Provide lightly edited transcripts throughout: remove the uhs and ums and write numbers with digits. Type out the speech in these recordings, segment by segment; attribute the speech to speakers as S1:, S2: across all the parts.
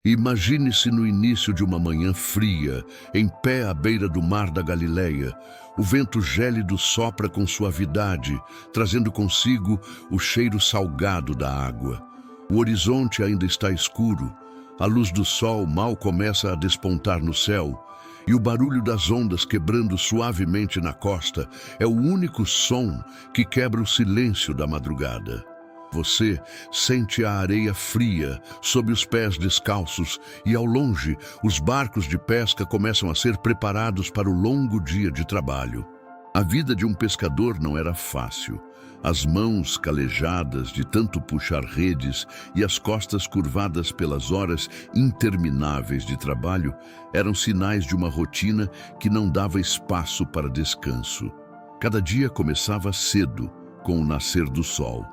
S1: Imagine-se no início de uma manhã fria, em pé à beira do mar da Galileia. O vento gélido sopra com suavidade, trazendo consigo o cheiro salgado da água. O horizonte ainda está escuro, a luz do sol mal começa a despontar no céu, e o barulho das ondas quebrando suavemente na costa é o único som que quebra o silêncio da madrugada. Você sente a areia fria sob os pés descalços e, ao longe, os barcos de pesca começam a ser preparados para o longo dia de trabalho. A vida de um pescador não era fácil. As mãos calejadas de tanto puxar redes e as costas curvadas pelas horas intermináveis de trabalho eram sinais de uma rotina que não dava espaço para descanso. Cada dia começava cedo, com o nascer do sol,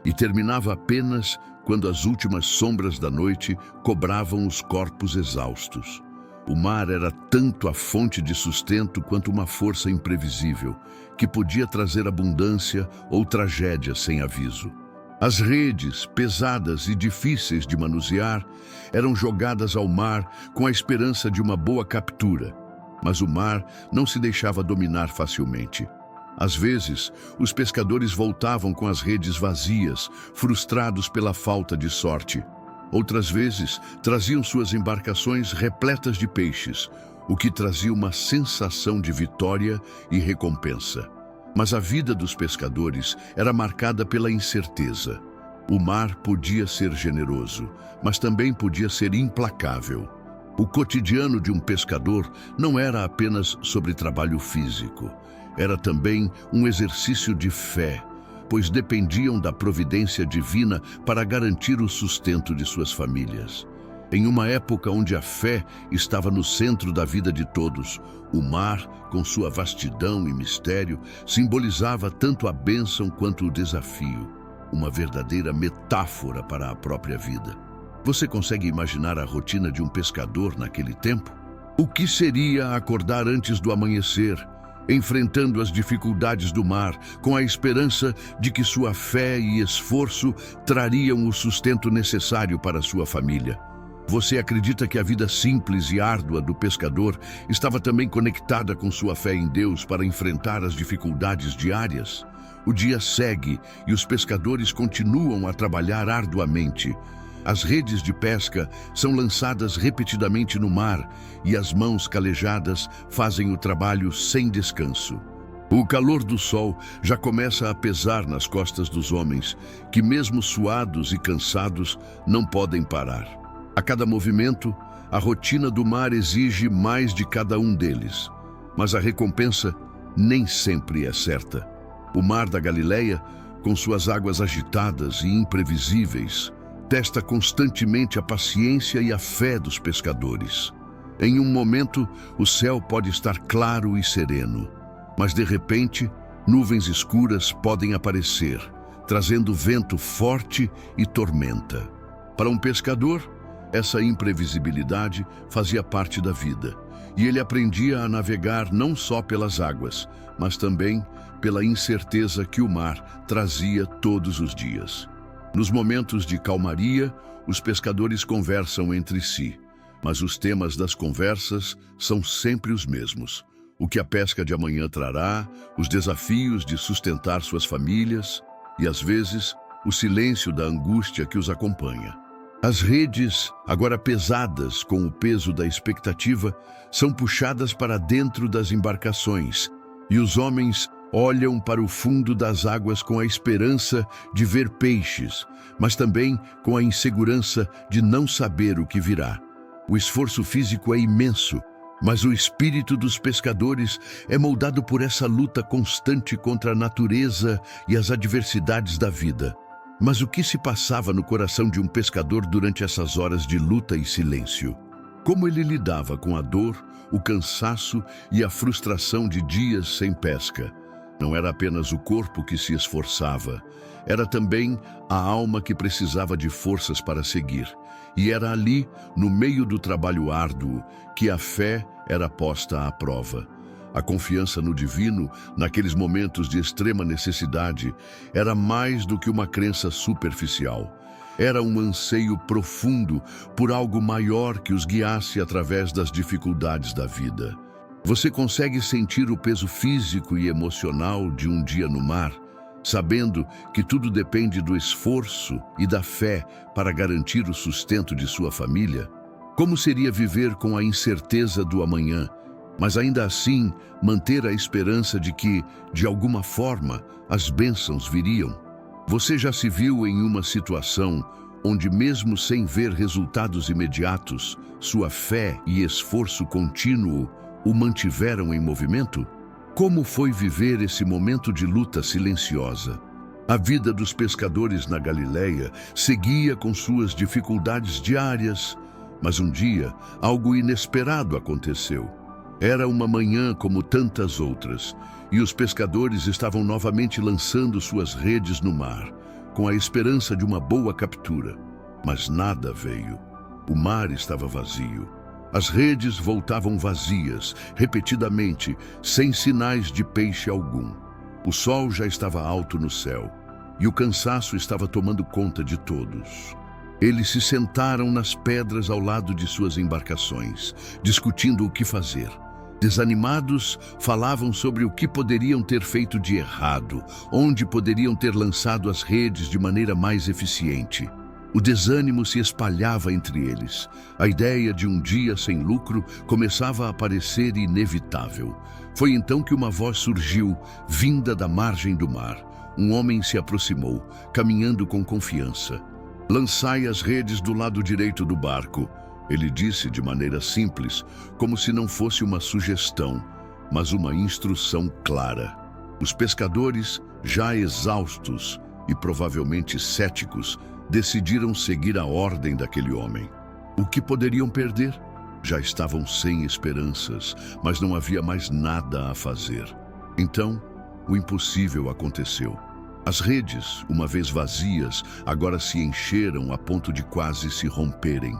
S1: e terminava apenas quando as últimas sombras da noite cobravam os corpos exaustos. O mar era tanto a fonte de sustento quanto uma força imprevisível, que podia trazer abundância ou tragédia sem aviso. As redes, pesadas e difíceis de manusear, eram jogadas ao mar com a esperança de uma boa captura. Mas o mar não se deixava dominar facilmente. Às vezes, os pescadores voltavam com as redes vazias, frustrados pela falta de sorte. Outras vezes, traziam suas embarcações repletas de peixes, o que trazia uma sensação de vitória e recompensa. Mas a vida dos pescadores era marcada pela incerteza. O mar podia ser generoso, mas também podia ser implacável. O cotidiano de um pescador não era apenas sobre trabalho físico. Era também um exercício de fé, pois dependiam da providência divina para garantir o sustento de suas famílias. Em uma época onde a fé estava no centro da vida de todos, o mar, com sua vastidão e mistério, simbolizava tanto a bênção quanto o desafio, uma verdadeira metáfora para a própria vida. Você consegue imaginar a rotina de um pescador naquele tempo? O que seria acordar antes do amanhecer, enfrentando as dificuldades do mar, com a esperança de que sua fé e esforço trariam o sustento necessário para sua família? Você acredita que a vida simples e árdua do pescador estava também conectada com sua fé em Deus para enfrentar as dificuldades diárias? O dia segue e os pescadores continuam a trabalhar arduamente. As redes de pesca são lançadas repetidamente no mar e as mãos calejadas fazem o trabalho sem descanso. O calor do sol já começa a pesar nas costas dos homens, que mesmo suados e cansados não podem parar. A cada movimento, a rotina do mar exige mais de cada um deles, mas a recompensa nem sempre é certa. O mar da Galileia, com suas águas agitadas e imprevisíveis, testa constantemente a paciência e a fé dos pescadores. Em um momento, o céu pode estar claro e sereno, mas de repente, nuvens escuras podem aparecer, trazendo vento forte e tormenta. Para um pescador, essa imprevisibilidade fazia parte da vida, e ele aprendia a navegar não só pelas águas, mas também pela incerteza que o mar trazia todos os dias. Nos momentos de calmaria, os pescadores conversam entre si, mas os temas das conversas são sempre os mesmos. O que a pesca de amanhã trará, os desafios de sustentar suas famílias e, às vezes, o silêncio da angústia que os acompanha. As redes, agora pesadas com o peso da expectativa, são puxadas para dentro das embarcações e os homens olham para o fundo das águas com a esperança de ver peixes, mas também com a insegurança de não saber o que virá. O esforço físico é imenso, mas o espírito dos pescadores é moldado por essa luta constante contra a natureza e as adversidades da vida. Mas o que se passava no coração de um pescador durante essas horas de luta e silêncio? Como ele lidava com a dor, o cansaço e a frustração de dias sem pesca? Não era apenas o corpo que se esforçava, era também a alma que precisava de forças para seguir. E era ali, no meio do trabalho árduo, que a fé era posta à prova. A confiança no divino, naqueles momentos de extrema necessidade, era mais do que uma crença superficial. Era um anseio profundo por algo maior que os guiasse através das dificuldades da vida. Você consegue sentir o peso físico e emocional de um dia no mar, sabendo que tudo depende do esforço e da fé para garantir o sustento de sua família? Como seria viver com a incerteza do amanhã, mas ainda assim manter a esperança de que, de alguma forma, as bênçãos viriam? Você já se viu em uma situação onde, mesmo sem ver resultados imediatos, sua fé e esforço contínuo o mantiveram em movimento? Como foi viver esse momento de luta silenciosa? A vida dos pescadores na Galileia seguia com suas dificuldades diárias, mas um dia algo inesperado aconteceu. Era uma manhã como tantas outras, e os pescadores estavam novamente lançando suas redes no mar, com a esperança de uma boa captura. Mas nada veio. O mar estava vazio. As redes voltavam vazias, repetidamente, sem sinais de peixe algum. O sol já estava alto no céu, e o cansaço estava tomando conta de todos. Eles se sentaram nas pedras ao lado de suas embarcações, discutindo o que fazer. Desanimados, falavam sobre o que poderiam ter feito de errado, onde poderiam ter lançado as redes de maneira mais eficiente. O desânimo se espalhava entre eles. A ideia de um dia sem lucro começava a parecer inevitável. Foi então que uma voz surgiu, vinda da margem do mar. Um homem se aproximou, caminhando com confiança. "Lançai as redes do lado direito do barco", ele disse de maneira simples, como se não fosse uma sugestão, mas uma instrução clara. Os pescadores, já exaustos e provavelmente céticos, decidiram seguir a ordem daquele homem. O que poderiam perder? Já estavam sem esperanças, mas não havia mais nada a fazer. Então, o impossível aconteceu. As redes, uma vez vazias, agora se encheram a ponto de quase se romperem.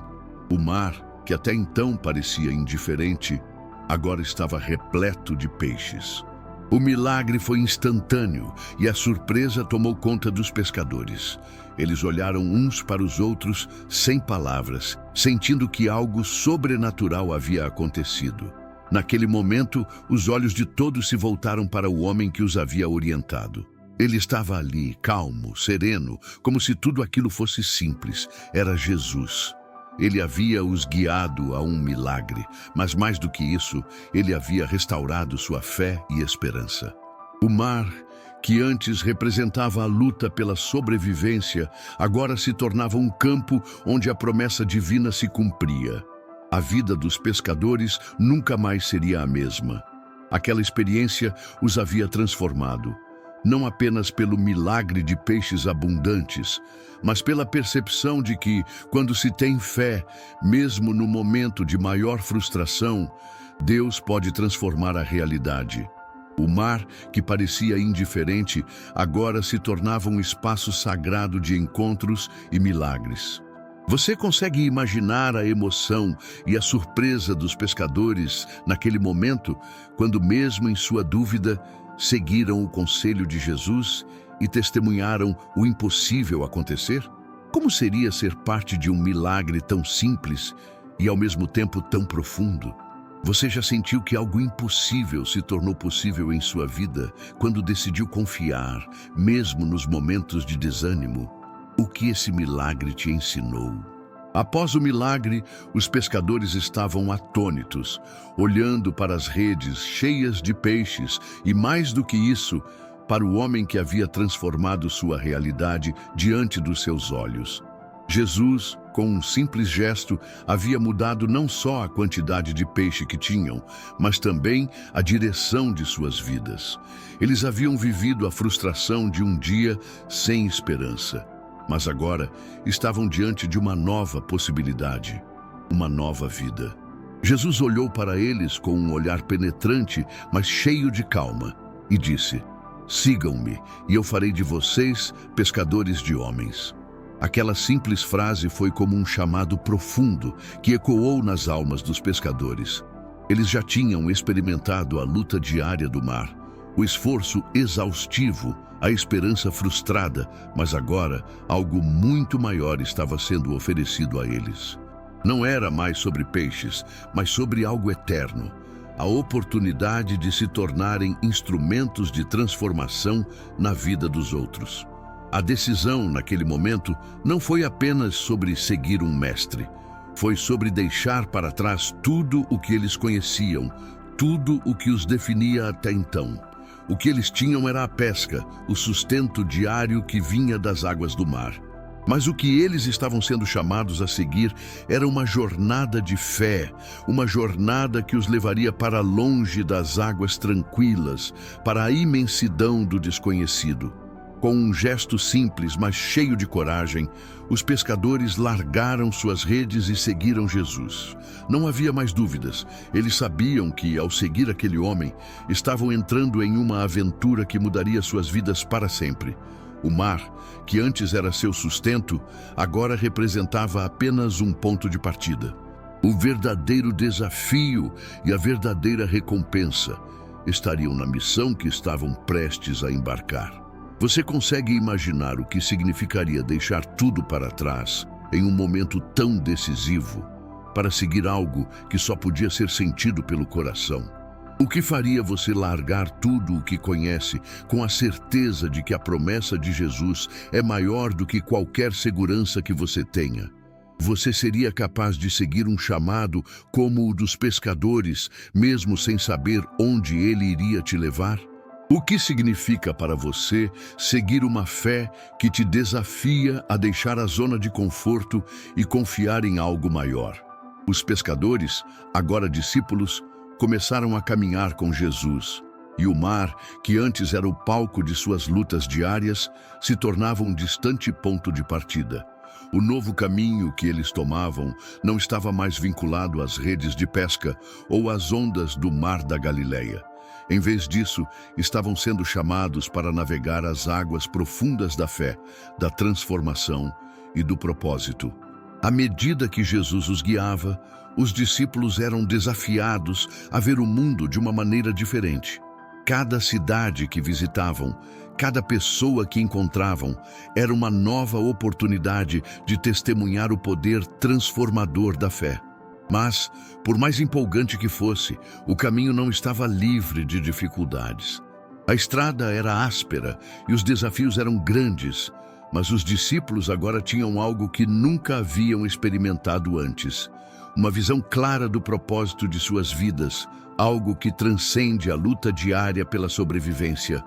S1: O mar, que até então parecia indiferente, agora estava repleto de peixes. O milagre foi instantâneo e a surpresa tomou conta dos pescadores. Eles olharam uns para os outros sem palavras, sentindo que algo sobrenatural havia acontecido. Naquele momento, os olhos de todos se voltaram para o homem que os havia orientado. Ele estava ali, calmo, sereno, como se tudo aquilo fosse simples. Era Jesus. Ele havia os guiado a um milagre, mas mais do que isso, ele havia restaurado sua fé e esperança. O mar, que antes representava a luta pela sobrevivência, agora se tornava um campo onde a promessa divina se cumpria. A vida dos pescadores nunca mais seria a mesma. Aquela experiência os havia transformado. Não apenas pelo milagre de peixes abundantes, mas pela percepção de que, quando se tem fé, mesmo no momento de maior frustração, Deus pode transformar a realidade. O mar, que parecia indiferente, agora se tornava um espaço sagrado de encontros e milagres. Você consegue imaginar a emoção e a surpresa dos pescadores naquele momento, quando, mesmo em sua dúvida, seguiram o conselho de Jesus e testemunharam o impossível acontecer? Como seria ser parte de um milagre tão simples e ao mesmo tempo tão profundo? Você já sentiu que algo impossível se tornou possível em sua vida quando decidiu confiar, mesmo nos momentos de desânimo? O que esse milagre te ensinou? Após o milagre, os pescadores estavam atônitos, olhando para as redes cheias de peixes e, mais do que isso, para o homem que havia transformado sua realidade diante dos seus olhos. Jesus, com um simples gesto, havia mudado não só a quantidade de peixe que tinham, mas também a direção de suas vidas. Eles haviam vivido a frustração de um dia sem esperança. Mas agora estavam diante de uma nova possibilidade, uma nova vida. Jesus olhou para eles com um olhar penetrante, mas cheio de calma, e disse: "Sigam-me, e eu farei de vocês pescadores de homens." Aquela simples frase foi como um chamado profundo que ecoou nas almas dos pescadores. Eles já tinham experimentado a luta diária do mar, O esforço exaustivo, a esperança frustrada, mas agora algo muito maior estava sendo oferecido a eles. Não era mais sobre peixes, mas sobre algo eterno. A oportunidade de se tornarem instrumentos de transformação na vida dos outros. A decisão, naquele momento, não foi apenas sobre seguir um mestre. Foi sobre deixar para trás tudo o que eles conheciam, tudo o que os definia até então. O que eles tinham era a pesca, o sustento diário que vinha das águas do mar. Mas o que eles estavam sendo chamados a seguir era uma jornada de fé, uma jornada que os levaria para longe das águas tranquilas, para a imensidão do desconhecido. Com um gesto simples, mas cheio de coragem, os pescadores largaram suas redes e seguiram Jesus. Não havia mais dúvidas. Eles sabiam que, ao seguir aquele homem, estavam entrando em uma aventura que mudaria suas vidas para sempre. O mar, que antes era seu sustento, agora representava apenas um ponto de partida. O verdadeiro desafio e a verdadeira recompensa estariam na missão que estavam prestes a embarcar. Você consegue imaginar o que significaria deixar tudo para trás em um momento tão decisivo para seguir algo que só podia ser sentido pelo coração? O que faria você largar tudo o que conhece com a certeza de que a promessa de Jesus é maior do que qualquer segurança que você tenha? Você seria capaz de seguir um chamado como o dos pescadores, mesmo sem saber onde ele iria te levar? O que significa para você seguir uma fé que te desafia a deixar a zona de conforto e confiar em algo maior? Os pescadores, agora discípulos, começaram a caminhar com Jesus, e o mar, que antes era o palco de suas lutas diárias, se tornava um distante ponto de partida. O novo caminho que eles tomavam não estava mais vinculado às redes de pesca ou às ondas do mar da Galileia. Em vez disso, estavam sendo chamados para navegar as águas profundas da fé, da transformação e do propósito. À medida que Jesus os guiava, os discípulos eram desafiados a ver o mundo de uma maneira diferente. Cada cidade que visitavam, cada pessoa que encontravam, era uma nova oportunidade de testemunhar o poder transformador da fé. Mas, por mais empolgante que fosse, o caminho não estava livre de dificuldades. A estrada era áspera e os desafios eram grandes, mas os discípulos agora tinham algo que nunca haviam experimentado antes. Uma visão clara do propósito de suas vidas, algo que transcende a luta diária pela sobrevivência.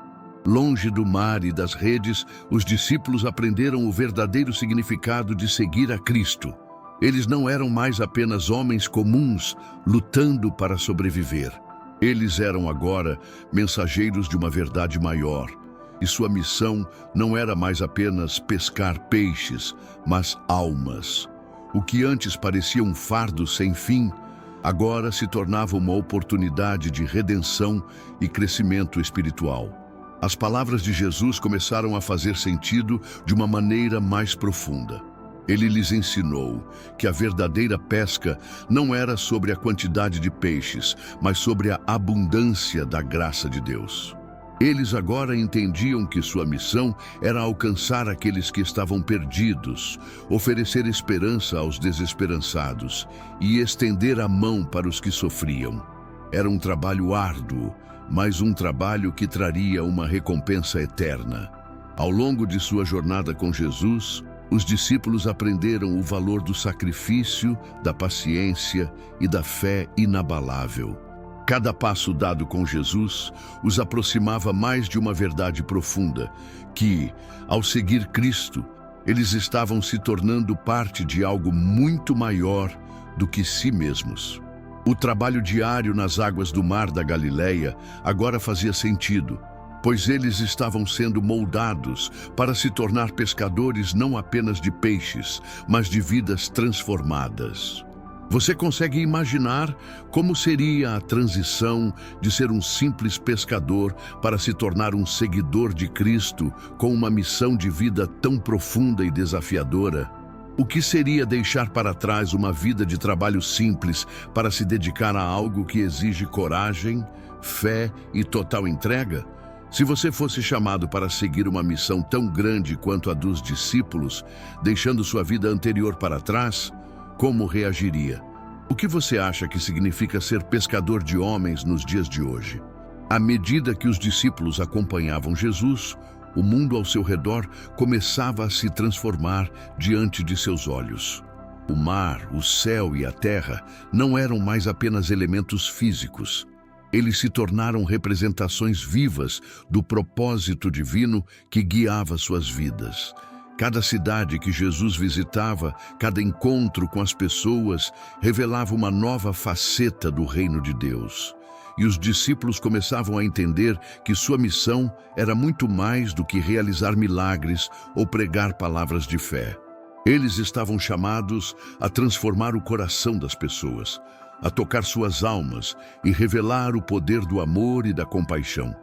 S1: Longe do mar e das redes, os discípulos aprenderam o verdadeiro significado de seguir a Cristo. Eles não eram mais apenas homens comuns lutando para sobreviver. Eles eram agora mensageiros de uma verdade maior. E sua missão não era mais apenas pescar peixes, mas almas. O que antes parecia um fardo sem fim, agora se tornava uma oportunidade de redenção e crescimento espiritual. As palavras de Jesus começaram a fazer sentido de uma maneira mais profunda. Ele lhes ensinou que a verdadeira pesca não era sobre a quantidade de peixes, mas sobre a abundância da graça de Deus. Eles agora entendiam que sua missão era alcançar aqueles que estavam perdidos, oferecer esperança aos desesperançados e estender a mão para os que sofriam. Era um trabalho árduo, mas um trabalho que traria uma recompensa eterna. Ao longo de sua jornada com Jesus, os discípulos aprenderam o valor do sacrifício, da paciência e da fé inabalável. Cada passo dado com Jesus os aproximava mais de uma verdade profunda, que, ao seguir Cristo, eles estavam se tornando parte de algo muito maior do que si mesmos. O trabalho diário nas águas do mar da Galileia agora fazia sentido, pois eles estavam sendo moldados para se tornar pescadores não apenas de peixes, mas de vidas transformadas. Você consegue imaginar como seria a transição de ser um simples pescador para se tornar um seguidor de Cristo com uma missão de vida tão profunda e desafiadora? O que seria deixar para trás uma vida de trabalho simples para se dedicar a algo que exige coragem, fé e total entrega? Se você fosse chamado para seguir uma missão tão grande quanto a dos discípulos, deixando sua vida anterior para trás, como reagiria? O que você acha que significa ser pescador de homens nos dias de hoje? À medida que os discípulos acompanhavam Jesus, o mundo ao seu redor começava a se transformar diante de seus olhos. O mar, o céu e a terra não eram mais apenas elementos físicos. Eles se tornaram representações vivas do propósito divino que guiava suas vidas. Cada cidade que Jesus visitava, cada encontro com as pessoas, revelava uma nova faceta do reino de Deus. E os discípulos começavam a entender que sua missão era muito mais do que realizar milagres ou pregar palavras de fé. Eles estavam chamados a transformar o coração das pessoas, a tocar suas almas e revelar o poder do amor e da compaixão.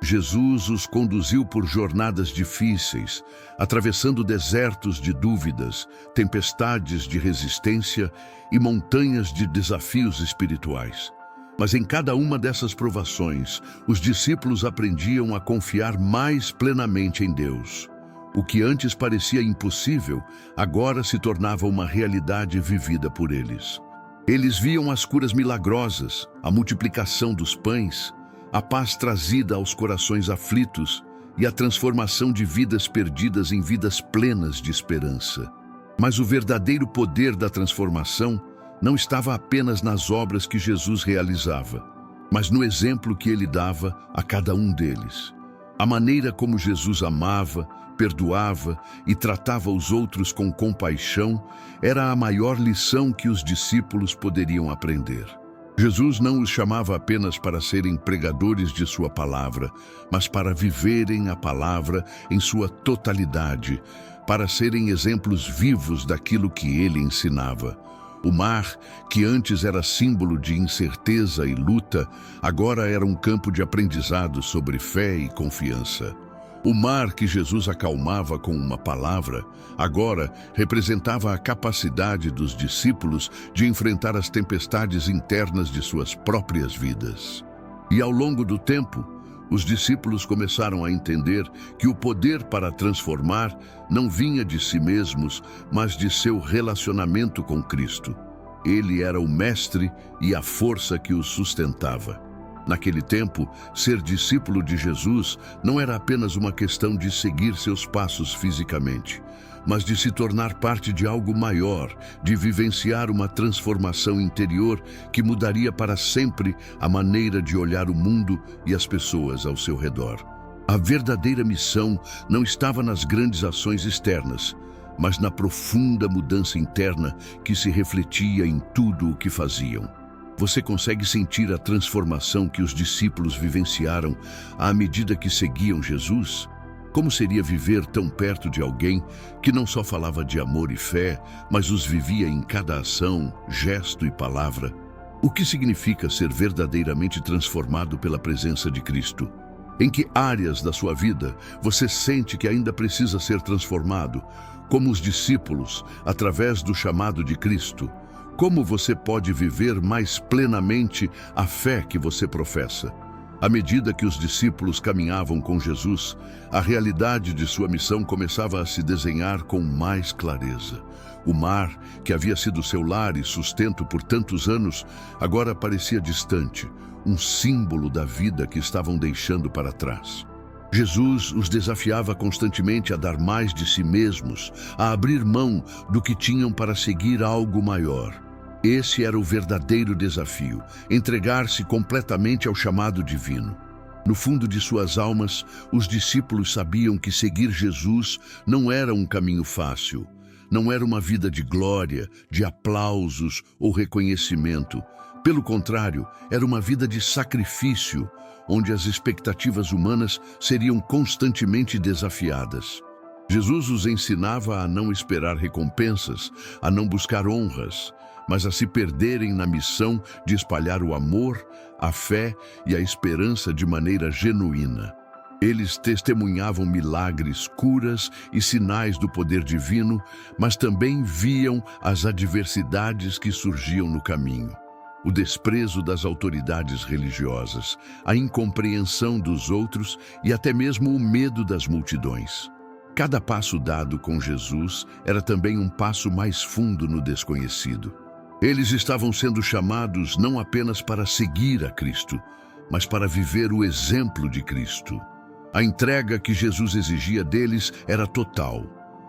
S1: Jesus os conduziu por jornadas difíceis, atravessando desertos de dúvidas, tempestades de resistência e montanhas de desafios espirituais. Mas em cada uma dessas provações, os discípulos aprendiam a confiar mais plenamente em Deus. O que antes parecia impossível, agora se tornava uma realidade vivida por eles. Eles viam as curas milagrosas, a multiplicação dos pães, a paz trazida aos corações aflitos e a transformação de vidas perdidas em vidas plenas de esperança. Mas o verdadeiro poder da transformação não estava apenas nas obras que Jesus realizava, mas no exemplo que ele dava a cada um deles. A maneira como Jesus amava, perdoava e tratava os outros com compaixão era a maior lição que os discípulos poderiam aprender. Jesus não os chamava apenas para serem pregadores de sua palavra, mas para viverem a palavra em sua totalidade, para serem exemplos vivos daquilo que ele ensinava. O mar, que antes era símbolo de incerteza e luta, agora era um campo de aprendizado sobre fé e confiança. O mar que Jesus acalmava com uma palavra, agora representava a capacidade dos discípulos de enfrentar as tempestades internas de suas próprias vidas. E ao longo do tempo, os discípulos começaram a entender que o poder para transformar não vinha de si mesmos, mas de seu relacionamento com Cristo. Ele era o mestre e a força que os sustentava. Naquele tempo, ser discípulo de Jesus não era apenas uma questão de seguir seus passos fisicamente, mas de se tornar parte de algo maior, de vivenciar uma transformação interior que mudaria para sempre a maneira de olhar o mundo e as pessoas ao seu redor. A verdadeira missão não estava nas grandes ações externas, mas na profunda mudança interna que se refletia em tudo o que faziam. Você consegue sentir a transformação que os discípulos vivenciaram à medida que seguiam Jesus? Como seria viver tão perto de alguém que não só falava de amor e fé, mas os vivia em cada ação, gesto e palavra? O que significa ser verdadeiramente transformado pela presença de Cristo? Em que áreas da sua vida você sente que ainda precisa ser transformado, como os discípulos, através do chamado de Cristo? Como você pode viver mais plenamente a fé que você professa? À medida que os discípulos caminhavam com Jesus, a realidade de sua missão começava a se desenhar com mais clareza. O mar, que havia sido seu lar e sustento por tantos anos, agora parecia distante, um símbolo da vida que estavam deixando para trás. Jesus os desafiava constantemente a dar mais de si mesmos, a abrir mão do que tinham para seguir algo maior. Esse era o verdadeiro desafio, entregar-se completamente ao chamado divino. No fundo de suas almas, os discípulos sabiam que seguir Jesus não era um caminho fácil. Não era uma vida de glória, de aplausos ou reconhecimento. Pelo contrário, era uma vida de sacrifício, onde as expectativas humanas seriam constantemente desafiadas. Jesus os ensinava a não esperar recompensas, a não buscar honras, mas a se perderem na missão de espalhar o amor, a fé e a esperança de maneira genuína. Eles testemunhavam milagres, curas e sinais do poder divino, mas também viam as adversidades que surgiam no caminho. o desprezo das autoridades religiosas, a incompreensão dos outros e até mesmo o medo das multidões. Cada passo dado com Jesus era também um passo mais fundo no desconhecido. Eles estavam sendo chamados não apenas para seguir a Cristo, mas para viver o exemplo de Cristo. A entrega que Jesus exigia deles era total.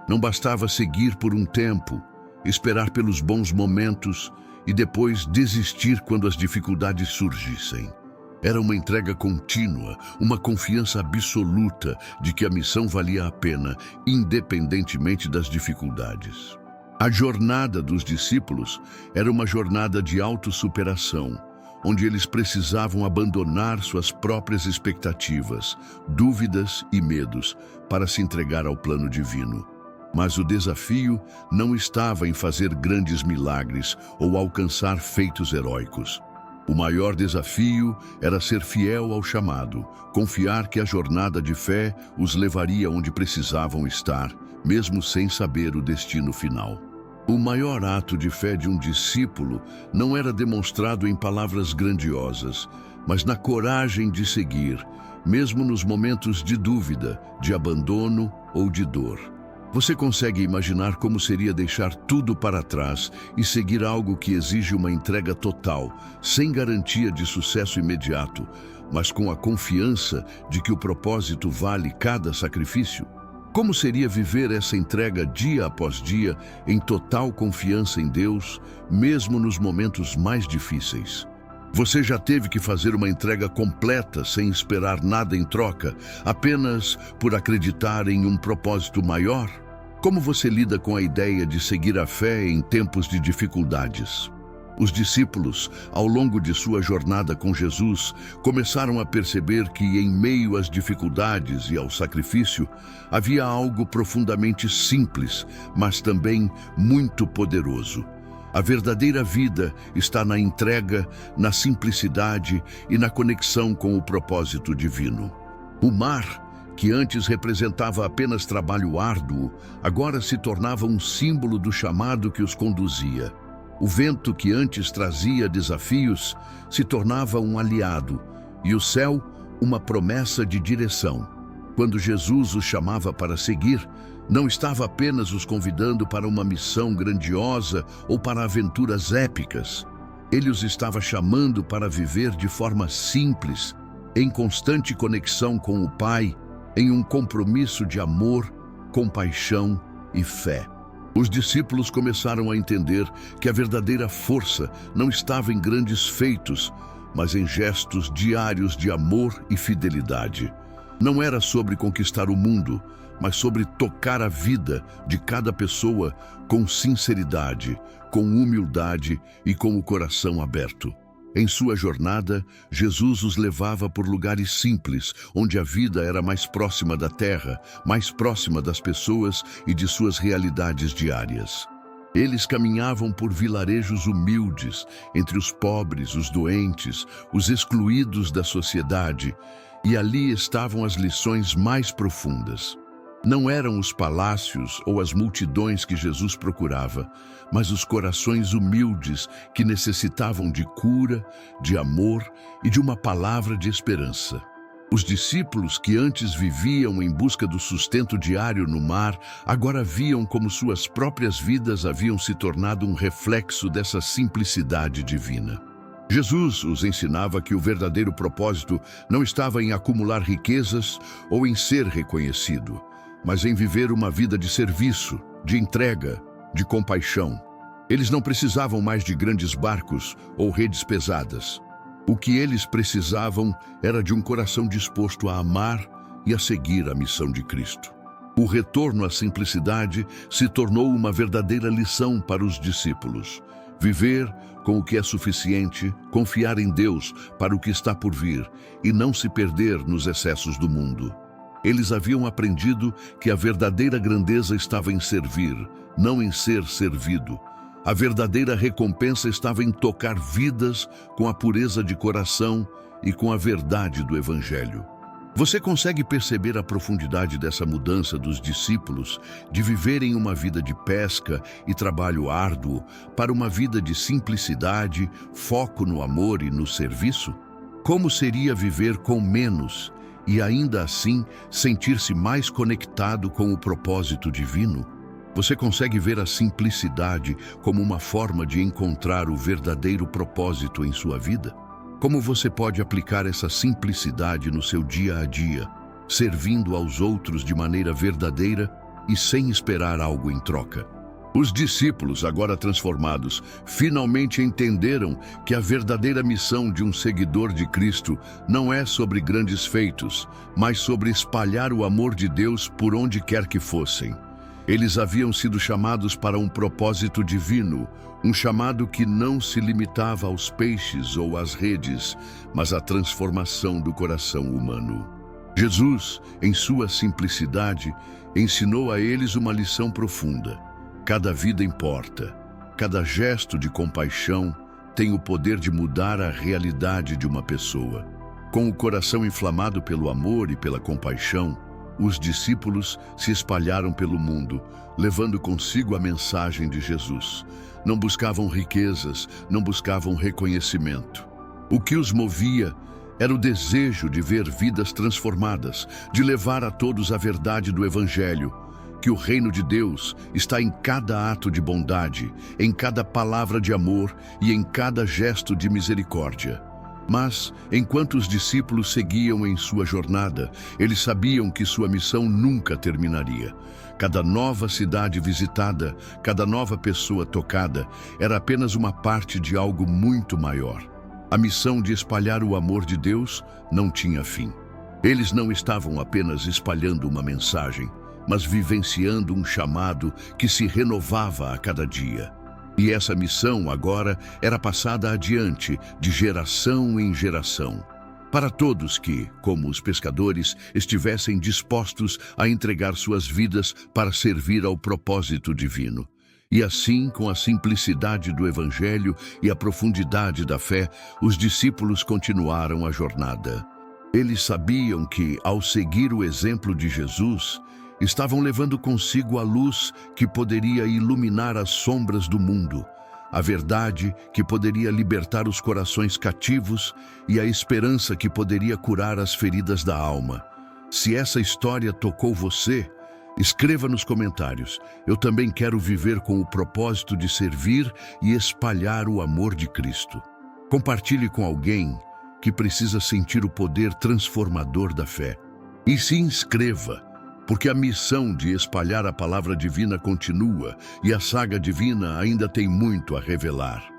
S1: Não bastava seguir por um tempo, esperar pelos bons momentos e depois desistir quando as dificuldades surgissem. Era uma entrega contínua, uma confiança absoluta de que a missão valia a pena, independentemente das dificuldades. A jornada dos discípulos era uma jornada de autossuperação, onde eles precisavam abandonar suas próprias expectativas, dúvidas e medos para se entregar ao plano divino. Mas o desafio não estava em fazer grandes milagres ou alcançar feitos heróicos. O maior desafio era ser fiel ao chamado, confiar que a jornada de fé os levaria onde precisavam estar, mesmo sem saber o destino final. O maior ato de fé de um discípulo não era demonstrado em palavras grandiosas, mas na coragem de seguir, mesmo nos momentos de dúvida, de abandono ou de dor. Você consegue imaginar como seria deixar tudo para trás e seguir algo que exige uma entrega total, sem garantia de sucesso imediato, mas com a confiança de que o propósito vale cada sacrifício? Como seria viver essa entrega dia após dia, em total confiança em Deus, mesmo nos momentos mais difíceis? Você já teve que fazer uma entrega completa sem esperar nada em troca, apenas por acreditar em um propósito maior? Como você lida com a ideia de seguir a fé em tempos de dificuldades? Os discípulos, ao longo de sua jornada com Jesus, começaram a perceber que, em meio às dificuldades e ao sacrifício, havia algo profundamente simples, mas também muito poderoso. A verdadeira vida está na entrega, na simplicidade e na conexão com o propósito divino. O mar, que antes representava apenas trabalho árduo, agora se tornava um símbolo do chamado que os conduzia. O vento, que antes trazia desafios, se tornava um aliado, e o céu, uma promessa de direção. Quando Jesus os chamava para seguir, não estava apenas os convidando para uma missão grandiosa ou para aventuras épicas. Ele os estava chamando para viver de forma simples, em constante conexão com o Pai, em um compromisso de amor, compaixão e fé. Os discípulos começaram a entender que a verdadeira força não estava em grandes feitos, mas em gestos diários de amor e fidelidade. Não era sobre conquistar o mundo, mas sobre tocar a vida de cada pessoa com sinceridade, com humildade e com o coração aberto. Em sua jornada, Jesus os levava por lugares simples, onde a vida era mais próxima da terra, mais próxima das pessoas e de suas realidades diárias. Eles caminhavam por vilarejos humildes, entre os pobres, os doentes, os excluídos da sociedade, e ali estavam as lições mais profundas. Não eram os palácios ou as multidões que Jesus procurava, mas os corações humildes que necessitavam de cura, de amor e de uma palavra de esperança. Os discípulos que antes viviam em busca do sustento diário no mar, agora viam como suas próprias vidas haviam se tornado um reflexo dessa simplicidade divina. Jesus os ensinava que o verdadeiro propósito não estava em acumular riquezas ou em ser reconhecido, mas em viver uma vida de serviço, de entrega, de compaixão. Eles não precisavam mais de grandes barcos ou redes pesadas. O que eles precisavam era de um coração disposto a amar e a seguir a missão de Cristo. O retorno à simplicidade se tornou uma verdadeira lição para os discípulos. Viver com o que é suficiente, confiar em Deus para o que está por vir e não se perder nos excessos do mundo. Eles haviam aprendido que a verdadeira grandeza estava em servir, não em ser servido. A verdadeira recompensa estava em tocar vidas com a pureza de coração e com a verdade do Evangelho. Você consegue perceber a profundidade dessa mudança dos discípulos de viverem uma vida de pesca e trabalho árduo para uma vida de simplicidade, foco no amor e no serviço? Como seria viver com menos e ainda assim sentir-se mais conectado com o propósito divino? Você consegue ver a simplicidade como uma forma de encontrar o verdadeiro propósito em sua vida? Como você pode aplicar essa simplicidade no seu dia a dia, servindo aos outros de maneira verdadeira e sem esperar algo em troca? Os discípulos, agora transformados, finalmente entenderam que a verdadeira missão de um seguidor de Cristo não é sobre grandes feitos, mas sobre espalhar o amor de Deus por onde quer que fossem. Eles haviam sido chamados para um propósito divino, um chamado que não se limitava aos peixes ou às redes, mas à transformação do coração humano. Jesus, em sua simplicidade, ensinou a eles uma lição profunda. Cada vida importa. Cada gesto de compaixão tem o poder de mudar a realidade de uma pessoa. Com o coração inflamado pelo amor e pela compaixão, os discípulos se espalharam pelo mundo, levando consigo a mensagem de Jesus. Não buscavam riquezas, não buscavam reconhecimento. O que os movia era o desejo de ver vidas transformadas, de levar a todos a verdade do Evangelho, que o reino de Deus está em cada ato de bondade, em cada palavra de amor e em cada gesto de misericórdia. Mas, enquanto os discípulos seguiam em sua jornada, eles sabiam que sua missão nunca terminaria. Cada nova cidade visitada, cada nova pessoa tocada, era apenas uma parte de algo muito maior. A missão de espalhar o amor de Deus não tinha fim. Eles não estavam apenas espalhando uma mensagem, mas vivenciando um chamado que se renovava a cada dia. E essa missão agora era passada adiante, de geração em geração, para todos que, como os pescadores, estivessem dispostos a entregar suas vidas para servir ao propósito divino. E assim, com a simplicidade do Evangelho e a profundidade da fé, os discípulos continuaram a jornada. Eles sabiam que, ao seguir o exemplo de Jesus, estavam levando consigo a luz que poderia iluminar as sombras do mundo, a verdade que poderia libertar os corações cativos e a esperança que poderia curar as feridas da alma. Se essa história tocou você, escreva nos comentários. Eu também quero viver com o propósito de servir e espalhar o amor de Cristo. Compartilhe com alguém que precisa sentir o poder transformador da fé. E se inscreva, porque a missão de espalhar a palavra divina continua e a saga divina ainda tem muito a revelar.